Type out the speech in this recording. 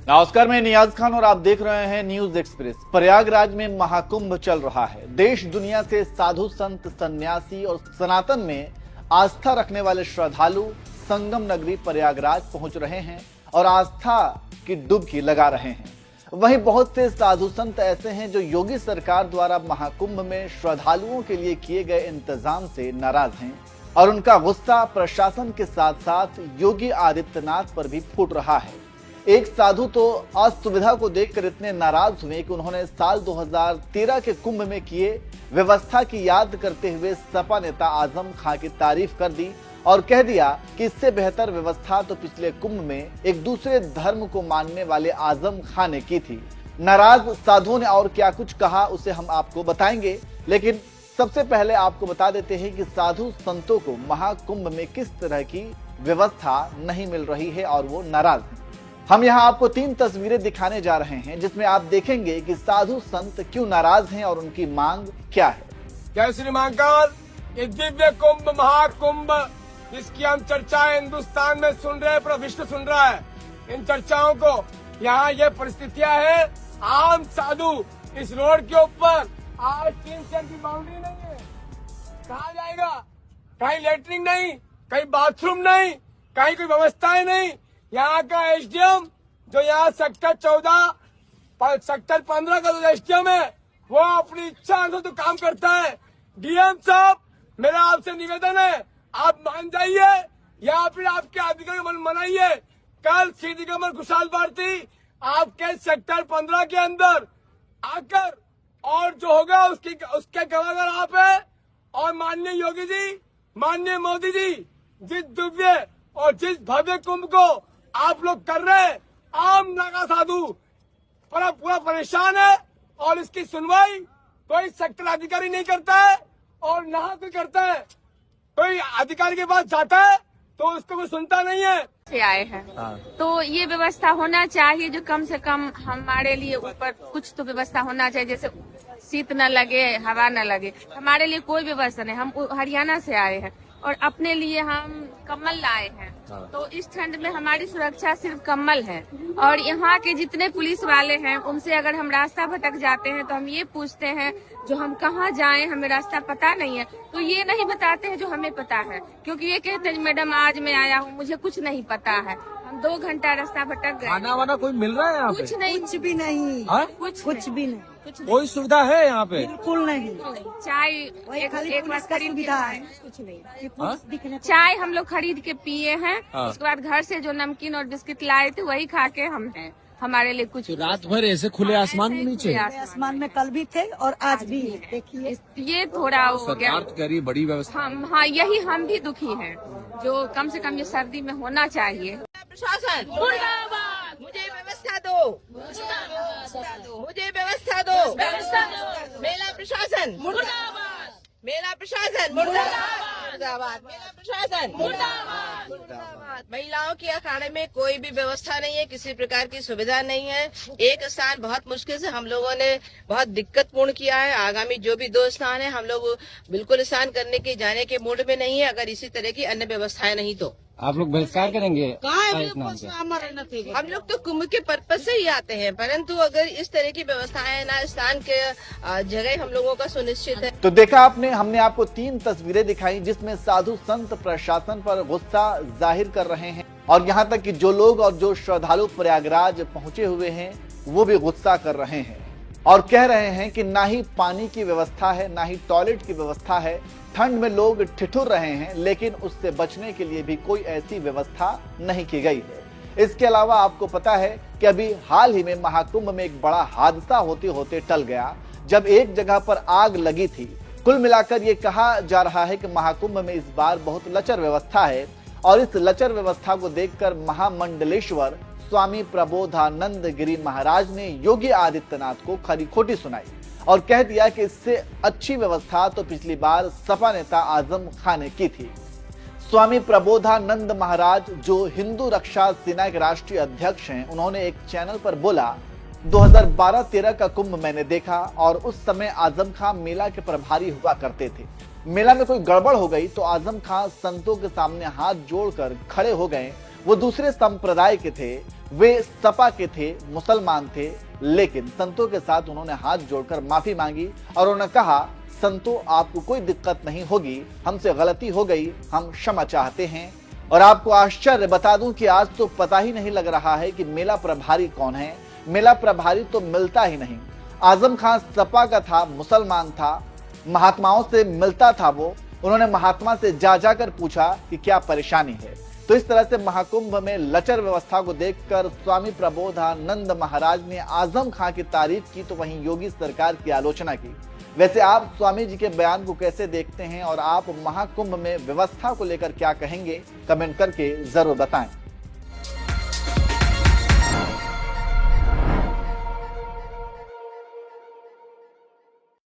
नमस्कार, मैं नियाज खान और आप देख रहे हैं न्यूज एक्सप्रेस। प्रयागराज में महाकुंभ चल रहा है। देश दुनिया से साधु संत, सन्यासी और सनातन में आस्था रखने वाले श्रद्धालु संगम नगरी प्रयागराज पहुंच रहे हैं और आस्था की डुबकी लगा रहे हैं। वहीं बहुत से साधु संत ऐसे हैं जो योगी सरकार द्वारा महाकुंभ में श्रद्धालुओं के लिए किए गए इंतजाम से नाराज हैं और उनका गुस्सा प्रशासन के साथ साथ योगी आदित्यनाथ पर भी फूट रहा है। एक साधु तो असुविधा को देखकर इतने नाराज हुए कि उन्होंने साल 2013 के कुंभ में किए व्यवस्था की याद करते हुए सपा नेता आजम खां की तारीफ कर दी और कह दिया कि इससे बेहतर व्यवस्था तो पिछले कुंभ में एक दूसरे धर्म को मानने वाले आजम खां ने की थी। नाराज साधुओं ने और क्या कुछ कहा उसे हम आपको बताएंगे, लेकिन सबसे पहले आपको बता देते हैं कि साधु संतों को महाकुंभ में किस तरह की व्यवस्था नहीं मिल रही है और वो नाराज हैं। हम यहाँ आपको 3 तस्वीरें दिखाने जा रहे हैं जिसमें आप देखेंगे कि साधु संत क्यों नाराज हैं और उनकी मांग क्या है। जय श्री महाकाल। ये दिव्य कुंभ महाकुंभ जिसकी हम चर्चाएं हिंदुस्तान में सुन रहे हैं, पूरा विश्व सुन रहा है। इन चर्चाओं को यहाँ ये परिस्थितियां है। आम साधु इस रोड के ऊपर आज 3 सेंट की बाउंड्री नहीं है, कहा जाएगा? कहीं लेटरिन नहीं, कहीं बाथरूम नहीं, कहीं कोई व्यवस्थाएं नहीं। यहाँ का एसडीएम जो यहाँ सेक्टर 14 सेक्टर 15 का जो एसडीएम है वो अपनी इच्छा अनुसार तो काम करता है। डीएम साहब, मेरा आपसे निवेदन है, आप मान जाइए या फिर आपके अधिकारी मन मनाइए। कल सीधी कमर खुशहाल भारती आपके सेक्टर 15 के अंदर आकर और जो होगा उसके गवाहर आप है। और माननीय योगी जी, माननीय मोदी जी, जिस दिव्य और जिस भव्य कुंभ को आप लोग कर रहे हैं, आम नागा साधु पूरा परेशान है और इसकी सुनवाई कोई सेक्टर अधिकारी नहीं करता है और ना कोई करता है। कोई अधिकारी के पास जाता है तो उसको कोई सुनता नहीं है। से आए हैं तो ये व्यवस्था होना चाहिए जो कम से कम हमारे लिए ऊपर कुछ तो व्यवस्था होना चाहिए, जैसे शीत न लगे, हवा न लगे। हमारे लिए कोई व्यवस्था नहीं। हम हरियाणा से आए हैं और अपने लिए हम कम्बल लाए हैं, तो इस ठंड में हमारी सुरक्षा सिर्फ कम्बल है। और यहाँ के जितने पुलिस वाले हैं उनसे अगर हम रास्ता भटक जाते हैं तो हम ये पूछते हैं जो हम कहाँ जाएं, हमें रास्ता पता नहीं है, तो ये नहीं बताते हैं जो हमें पता है, क्योंकि ये कहते हैं मैडम आज मैं आया हूँ, मुझे कुछ नहीं पता है। हम 2 घंटा रास्ता भटक गए। खाना वाना कोई मिल रहा है यहाँ पे? कुछ नहीं, कुछ भी नहीं, कुछ भी नहीं, कोई सुविधा है यहाँ पे? बिल्कुल नहीं। चाय एक बार खरीद के खाए, कुछ नहीं। चाय हम लोग खरीद के पिए हैं, उसके बाद घर से जो नमकीन और बिस्किट लाए थे वही खा के हम हैं। हमारे लिए कुछ तो रात भर ऐसे खुले आसमान में नीचे? आसमान में कल भी थे और आज भी है। देखिए ये थोड़ा हो गया। सरकार करी बड़ी व्यवस्था। हाँ, यही हम भी दुखी हैं जो कम से कम ये सर्दी में होना चाहिए। प्रशासन मुर्दाबाद, मुझे व्यवस्था दो, मुझे व्यवस्था दो। मेला प्रशासन मुर्दाबाद, मेला प्रशासन मुर्दाबाद, मेला प्रशासन मुर्दाबाद। महिलाओं के अखाड़े में कोई भी व्यवस्था नहीं है, किसी प्रकार की सुविधा नहीं है। एक स्थान बहुत मुश्किल से हम लोगों ने बहुत दिक्कत पूर्ण किया है। आगामी जो भी 2 स्थान है हम लोग बिल्कुल स्नान करने के जाने के मूड में नहीं है, अगर इसी तरह की अन्य व्यवस्थाएं नहीं तो। आप लोग बहिष्कार करेंगे? हम लोग तो कुंभ के पर्पज से ही आते हैं, परंतु अगर इस तरह की व्यवस्थाएं ना स्नान के जगह हम लोगों का सुनिश्चित है। तो देखा आपने, हमने आपको 3 तस्वीरें दिखाई जिसमें साधु संत प्रशासन पर गुस्सा जाहिर कर रहे हैं और यहाँ तक कि जो लोग और जो श्रद्धालु प्रयागराज पहुंचे हुए हैं वो भी गुस्सा कर रहे हैं और कह रहे हैं कि ना ही पानी की व्यवस्था है, ना ही टॉयलेट की व्यवस्था है। ठंड में लोग ठिठुर रहे हैं, लेकिन उससे बचने के लिए भी कोई ऐसी व्यवस्था नहीं की गई है। इसके अलावा आपको पता है कि अभी हाल ही में महाकुंभ में एक बड़ा हादसा होते होते टल गया, जब एक जगह पर आग लगी थी। कुल मिलाकर ये कहा जा रहा है कि महाकुंभ में इस बार बहुत लचर व्यवस्था है और इस लचर व्यवस्था को देखकर महामंडलेश्वर स्वामी प्रबोधानंद गिरी महाराज ने योगी आदित्यनाथ को खरी खोटी सुनाई और कह दिया कि इससे अच्छी व्यवस्था तो पिछली बार सपा नेता आजम खां ने की थी। स्वामी प्रबोधानंद महाराज जो हिंदू रक्षा सेना के राष्ट्रीय अध्यक्ष हैं, उन्होंने एक चैनल पर बोला, 2012-13 का कुंभ मैंने देखा और उस समय आजम खां मेला के प्रभारी हुआ करते थे। मेला में कोई गड़बड़ हो गई तो आजम खां संतों के सामने हाथ जोड़कर खड़े हो गए। वो दूसरे संप्रदाय के थे, वे सपा के थे, मुसलमान थे, लेकिन संतों के साथ उन्होंने हाथ जोड़कर माफी मांगी और उन्होंने कहा, संतों आपको कोई दिक्कत नहीं होगी, हमसे गलती हो गई, हम क्षमा चाहते हैं। और आपको आश्चर्य बता दूं कि आज तो पता ही नहीं लग रहा है कि मेला प्रभारी कौन है। मेला प्रभारी तो मिलता ही नहीं। आजम खान सपा का था, मुसलमान था, महात्माओं से मिलता था वो। उन्होंने महात्मा से जा जाकर पूछा कि क्या परेशानी है। तो इस तरह से महाकुंभ में लचर व्यवस्था को देखकर स्वामी प्रबोधानंद महाराज ने आजम खां की तारीफ की, तो वहीं योगी सरकार की आलोचना की। वैसे आप स्वामी जी के बयान को कैसे देखते हैं और आप महाकुंभ में व्यवस्था को लेकर क्या कहेंगे, कमेंट करके जरूर बताएं।